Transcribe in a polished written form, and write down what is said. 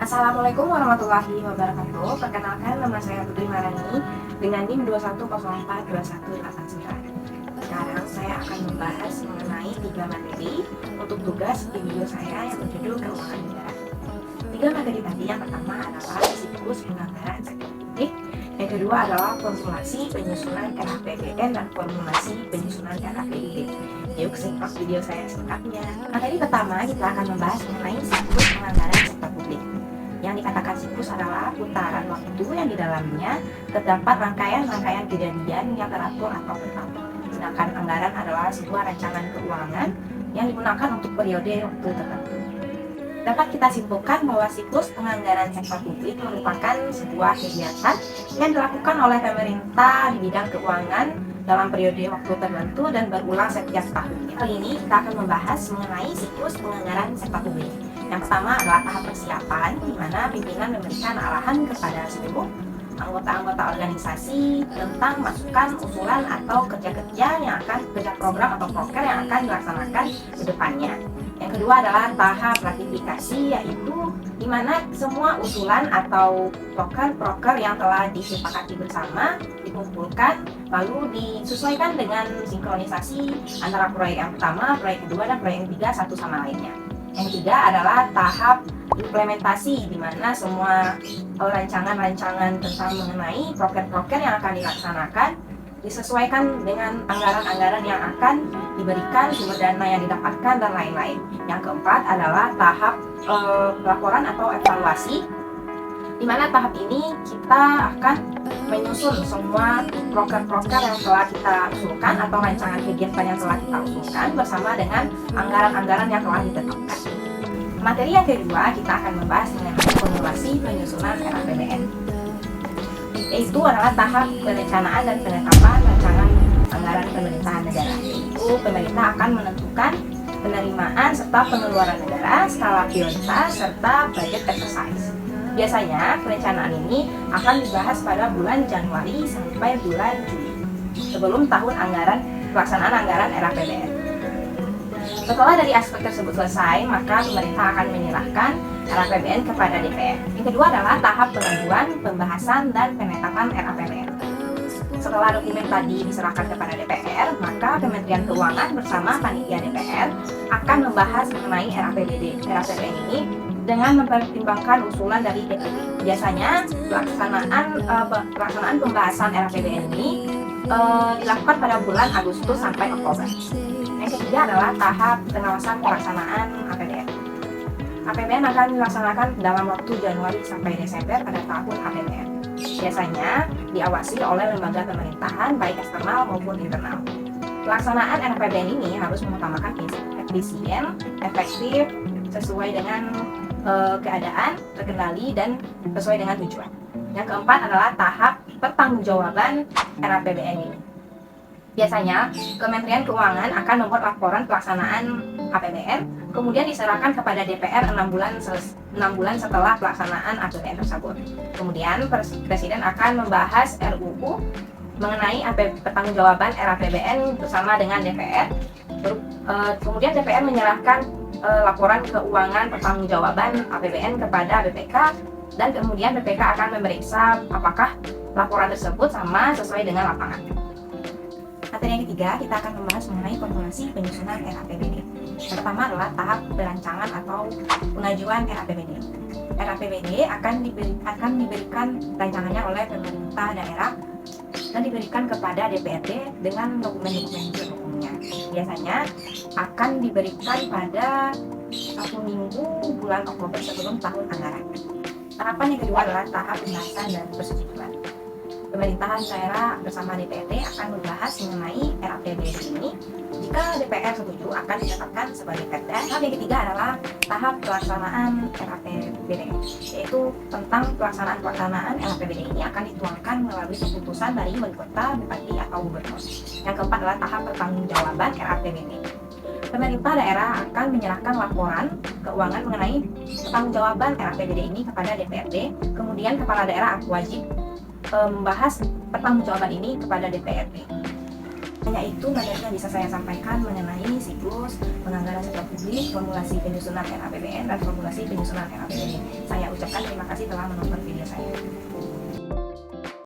Assalamualaikum warahmatullahi wabarakatuh. Perkenalkan, nama saya Putri Marani dengan NIM 210421899. Sekarang saya akan membahas mengenai 3 materi untuk tugas video saya yang berjudul keuangan negara. 3 materi tadi, yang pertama adalah siklus penganggaran sektor publik, yang kedua adalah formulasi penyusunan RAPBN dan formulasi penyusunan RAPBD. Yuk simak video saya selengkapnya. Materi pertama, kita akan membahas mengenai siklus penganggaran sektor publik. Yang dikatakan siklus adalah putaran waktu yang di dalamnya terdapat rangkaian-rangkaian kejadian yang teratur atau tetap. Sedangkan anggaran adalah sebuah rancangan keuangan yang digunakan untuk periode waktu tertentu. Dapat kita simpulkan bahwa siklus penganggaran sektor publik merupakan sebuah kegiatan yang dilakukan oleh pemerintah di bidang keuangan dalam periode waktu tertentu dan berulang setiap tahunnya. Kali ini kita akan membahas mengenai siklus penganggaran sektor publik. Yang pertama adalah tahap persiapan, di mana pimpinan memberikan arahan kepada seluruh anggota-anggota organisasi tentang masukan, usulan, atau kerja-kerja program atau proker yang akan dilaksanakan ke depannya. Yang kedua adalah tahap ratifikasi, yaitu di mana semua usulan atau proker yang telah disepakati bersama dikumpulkan lalu disesuaikan dengan sinkronisasi antara proyek yang pertama, proyek kedua, dan proyek ketiga satu sama lainnya. Yang ketiga adalah tahap implementasi, di mana semua rancangan-rancangan tentang mengenai proker-proker yang akan dilaksanakan disesuaikan dengan anggaran-anggaran yang akan diberikan, sumber dana yang didapatkan, dan lain-lain. Yang keempat adalah tahap laporan atau evaluasi, di mana tahap ini kita akan menyusun semua proker-proker yang telah kita usulkan atau rancangan kegiatan yang telah kita usulkan bersama dengan anggaran-anggaran yang telah ditetapkan. Materi yang kedua, kita akan membahas mengenai formulasi penyusunan RAPBN, yaitu adalah tahap perencanaan dan penetapan rancangan anggaran pemerintahan negara. Yaitu pemerintah akan menentukan penerimaan serta pengeluaran negara, skala prioritas, serta budget exercise. Biasanya perencanaan ini akan dibahas pada bulan Januari sampai bulan Juli sebelum tahun anggaran pelaksanaan anggaran RAPBN. Setelah dari aspek tersebut selesai, maka pemerintah akan menyerahkan RAPBN kepada DPR. Yang kedua adalah tahap pengajuan, pembahasan, dan penetapan RAPBN. Setelah dokumen tadi diserahkan kepada DPR, maka Kementerian Keuangan bersama panitia DPR akan membahas mengenai RAPBN ini dengan mempertimbangkan usulan dari DPD. Biasanya pelaksanaan pembahasan RAPBN ini dilakukan pada bulan Agustus sampai Oktober. Yang ketiga adalah tahap pengawasan pelaksanaan APBN. APBN akan dilaksanakan dalam waktu Januari sampai Desember pada tahun APBN. Biasanya diawasi oleh lembaga pemerintahan baik eksternal maupun internal. Pelaksanaan RAPBN ini harus mengutamakan prinsip efisien, efektif, sesuai dengan keadaan, terkendali, dan sesuai dengan tujuan. Yang keempat adalah tahap pertanggungjawaban RAPBN ini. Biasanya, Kementerian Keuangan akan membuat laporan pelaksanaan APBN, kemudian diserahkan kepada DPR 6 bulan setelah pelaksanaan APBN tersebut. Kemudian, Presiden akan membahas RUU mengenai pertanggungjawaban RAPBN bersama dengan DPR. Kemudian DPR menyerahkan laporan keuangan pertanggungjawaban APBN kepada BPK, dan kemudian BPK akan memeriksa apakah laporan tersebut sama sesuai dengan lapangan. Materi yang ketiga, kita akan membahas mengenai formulasi penyusunan RAPBD. Yang pertama adalah tahap perancangan atau pengajuan RAPBD. RAPBD akan diberikan rancangannya oleh pemerintah daerah dan diberikan kepada DPRD dengan dokumen-dokumen pendukungnya. Biasanya akan diberikan pada 1 minggu bulan Oktober sebelum tahun anggaran. Tahapan yang kedua adalah tahap pembahasan dan persetujuan. Pemerintahan daerah bersama DPRD akan membahas mengenai RAPBD ini. Jika DPR setuju, akan ditetapkan sebagai perda. Tahap yang ketiga adalah tahap pelaksanaan RAPBD, yaitu tentang pelaksanaan RAPBD ini akan dituangkan melalui keputusan dari wali kota, bupati, atau gubernur. Yang keempat adalah tahap pertanggungjawaban RAPBD. Pemerintah daerah akan menyerahkan laporan keuangan mengenai pertanggungjawaban RAPBD ini kepada DPRD. Kemudian kepala daerah wajib membahas pertanggungjawaban ini kepada DPRD. Hanya itu materi yang bisa saya sampaikan mengenai siklus penganggaran sektor pejabat publik, formulasi penyusunan RAPBN, dan formulasi penyusunan RAPBD. Saya ucapkan terima kasih telah menonton video saya.